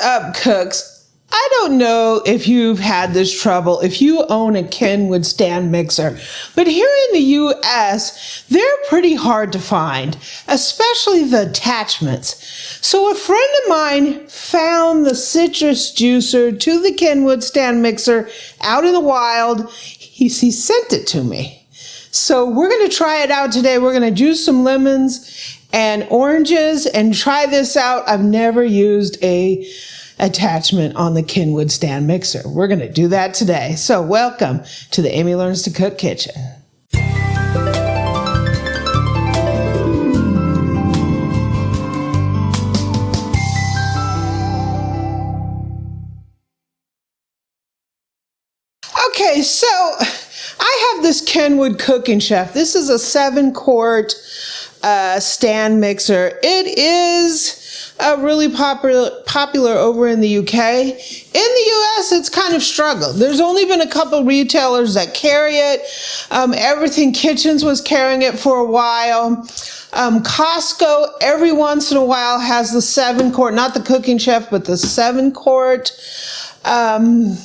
up, cooks? I don't know if you've had this trouble if you own a Kenwood stand mixer, but here in the US, they're pretty hard to find, especially the attachments. So a friend of mine found the citrus juicer to the Kenwood stand mixer out in the wild. He sent it to me. So we're going to try it out today. We're going to juice some lemons and oranges and try this out. I've never used a attachment on the Kenwood stand mixer. We're going to do that today. So welcome to the Amy Learns to Cook kitchen. Okay, so I have this Kenwood Cooking Chef. This is a 7-quart stand mixer. It is really popular over in the UK. In the US, it's kind of struggled. There's only been a couple retailers that carry it. Everything Kitchens was carrying it for a while. Costco, every once in a while, has the 7-quart, not the Cooking Chef, but the 7-quart. And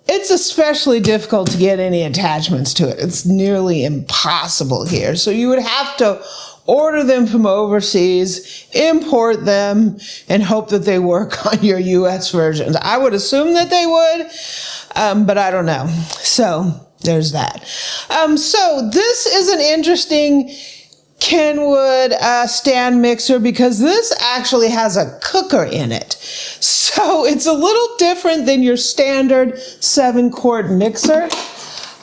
it's especially difficult to get any attachments to it. It's nearly impossible here. So you would have to order them from overseas, import them, and hope that they work on your US versions. I would assume that they would, but I don't know. So there's that. So this is an interesting Kenwood stand mixer because this actually has a cooker in it. So it's a little different than your standard 7-quart mixer.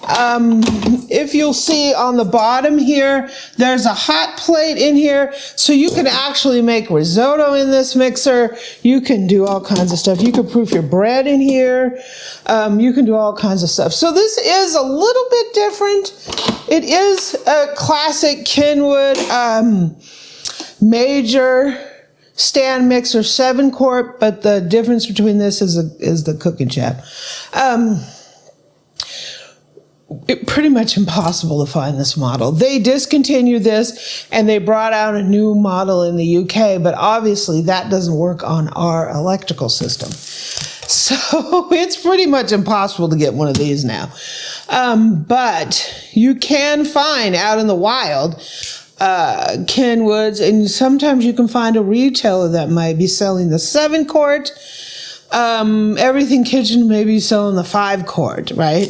If you'll see on the bottom here, there's a hot plate in here, so you can actually make risotto in this mixer. You can do all kinds of stuff. You can proof your bread in here. You can do all kinds of stuff. So this is a little bit different. It is a classic Kenwood major stand mixer, 7-quart, but the difference between this is the Cooking Chef. It's pretty much impossible to find this model. They discontinued this and they brought out a new model in the UK, but obviously that doesn't work on our electrical system. So it's pretty much impossible to get one of these now. But you can find out in the wild Kenwoods, and sometimes you can find a retailer that might be selling the 7-quart. Everything Kitchen may be selling the 5-quart, right?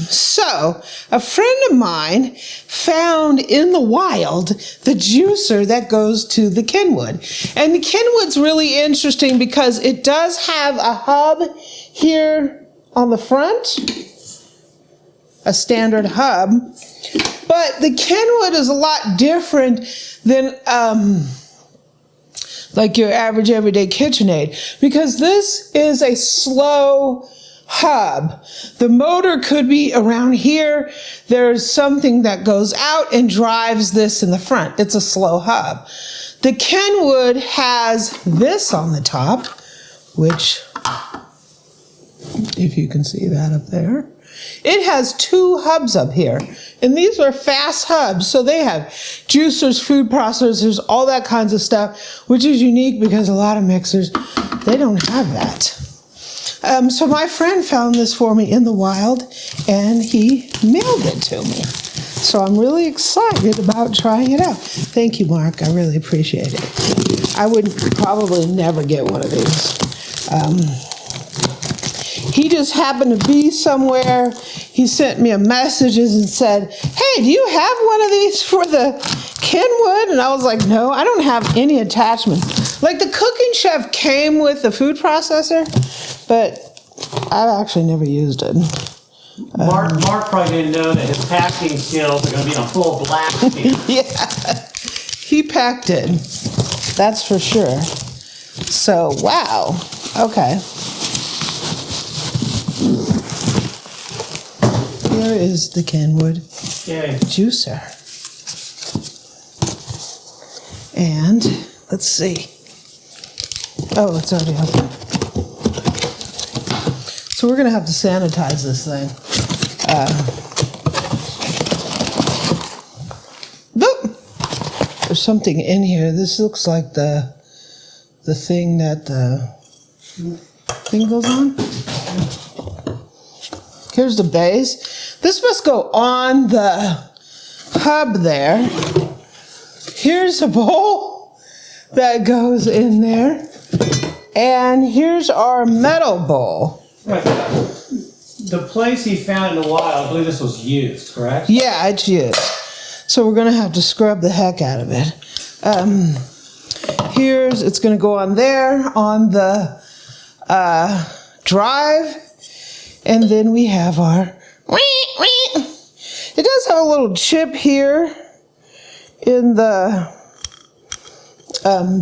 So a friend of mine found in the wild the juicer that goes to the Kenwood. And the Kenwood's really interesting because it does have a hub here on the front, a standard hub, but the Kenwood is a lot different than like your average everyday KitchenAid, because this is a slow hub. The motor could be around here. There's something that goes out and drives this in the front. It's a slow hub. The Kenwood has this on the top, which, if you can see that up there, it has 2 hubs up here. And these are fast hubs. So they have juicers, food processors, all that kinds of stuff, which is unique because a lot of mixers, they don't have that. So my friend found this for me in the wild, and he mailed it to me. So I'm really excited about trying it out. Thank you, Mark. I really appreciate it. I would probably never get one of these. He just happened to be somewhere. He sent me a message and said, "Hey, do you have one of these for the Kenwood?" And I was like, "No, I don't have any attachments." Like the Cooking Chef came with the food processor, but I've actually never used it. Mark probably didn't know that his packing skills are going to be on full blast here. Yeah, he packed it. That's for sure. So, wow. Okay. Here is the Kenwood juicer. And let's see. Oh, it's already open. So we're going to have to sanitize this thing. There's something in here. This looks like the the thing that the thing goes on. Here's the base. This must go on the hub there. Here's a bowl that goes in there. And here's our metal bowl. Right. The place he found in the wild, I believe this was used, correct? Yeah, it's used. So we're going to have to scrub the heck out of it. It's going to go on there on the drive. And then we have our... It does have a little chip here in the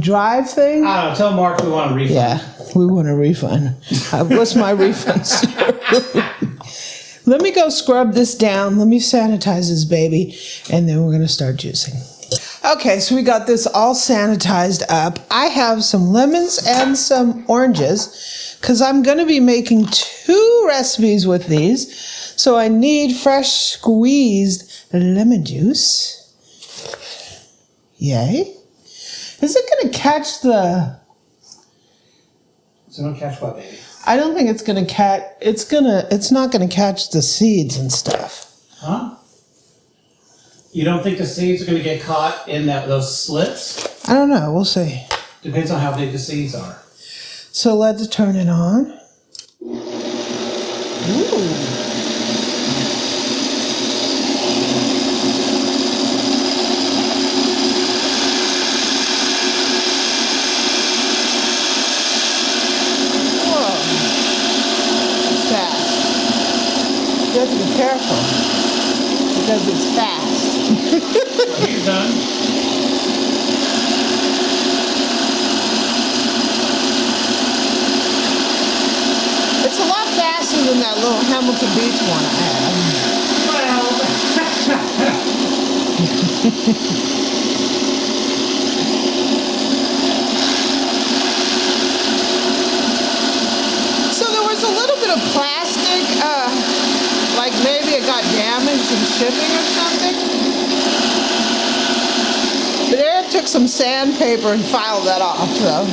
drive thing. I don't know. Tell Mark we want a refund. Yeah, we want a refund. What's my refund? Let me go scrub this down. Let me sanitize this baby, and then we're going to start juicing. Okay, so we got this all sanitized up. I have some lemons and some oranges because I'm going to be making 2 recipes with these. So I need fresh squeezed lemon juice. Yay. Is it going to catch the... So don't catch what, baby? I don't think it's going to catch... It's not going to catch the seeds and stuff. Huh? You don't think the seeds are going to get caught in those slits? I don't know. We'll see. Depends on how big the seeds are. So let's turn it on. Ooh. You have to be careful because it's fast. He's done. It's a lot faster than that little Hamilton Beach one I had. So there was a little bit of plastic, like maybe it got damaged in shipping or something. But Eric took some sandpaper and filed that off, so.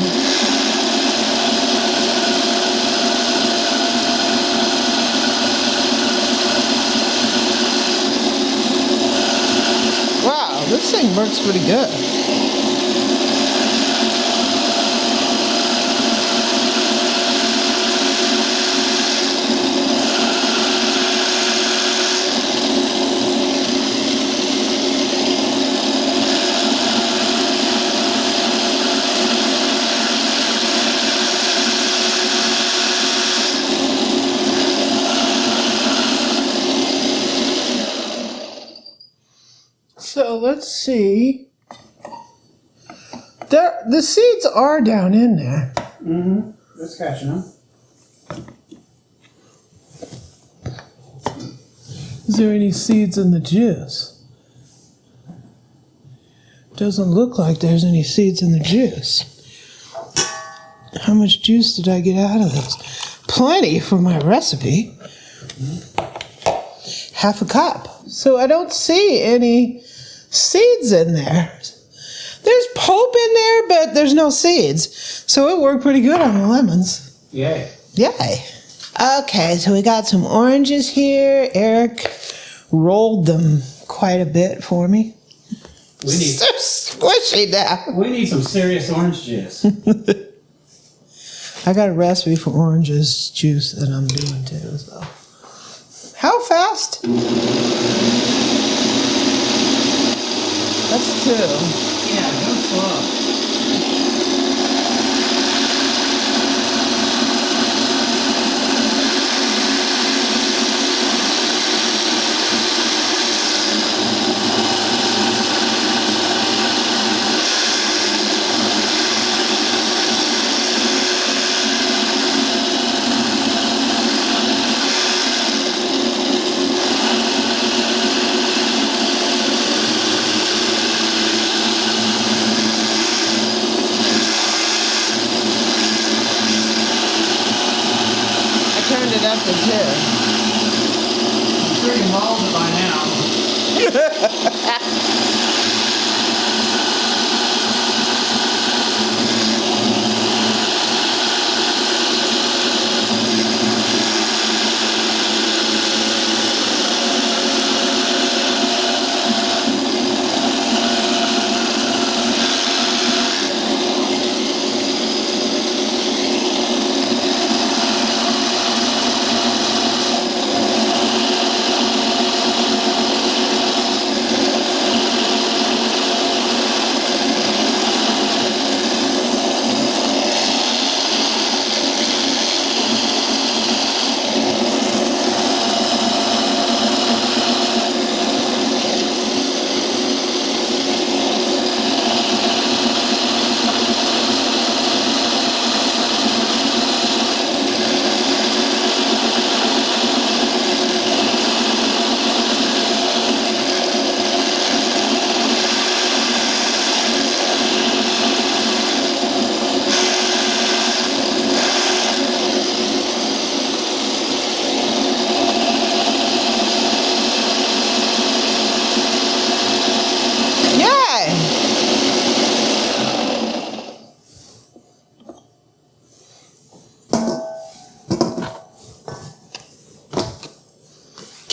Wow, this thing works pretty good. So let's see. The seeds are down in there. Mm-hmm. It's catching them. Is there any seeds in the juice? Doesn't look like there's any seeds in the juice. How much juice did I get out of this? Plenty for my recipe. Half a cup. So I don't see any seeds in there. There's pulp in there, but there's no seeds. So it worked pretty good on the lemons. Yay. Yay. Okay, so we got some oranges here. Eric rolled them quite a bit for me. We need They're squishy now. We need some serious orange juice. I got a recipe for oranges juice that I'm doing too. So, how fast? That's 2. Yeah, go slow. Turned it up to 2. I'm sure you mauled it by now.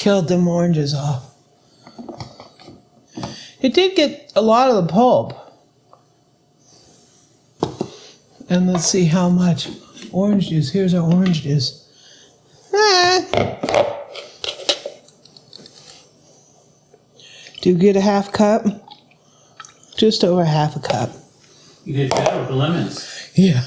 killed them oranges off. It did get a lot of the pulp. And let's see how much orange juice. Here's our orange juice. Do you get a half cup? Just over half a cup. You did that with the lemons. Yeah.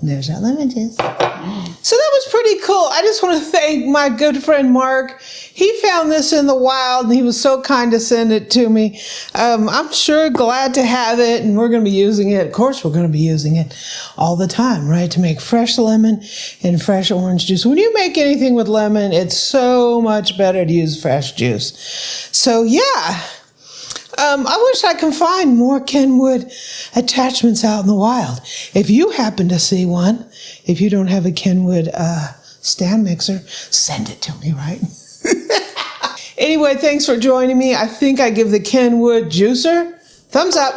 There's our lemon juice. So that was pretty cool. I just want to thank my good friend Mark. He found this in the wild and he was so kind to send it to me. I'm sure glad to have it, and we're going to be using it. Of course, we're going to be using it all the time, right? To make fresh lemon and fresh orange juice. When you make anything with lemon, it's so much better to use fresh juice. So yeah. I wish I could find more Kenwood attachments out in the wild. If you happen to see one, if you don't have a Kenwood stand mixer, send it to me, right? Anyway, thanks for joining me. I think I give the Kenwood juicer thumbs up.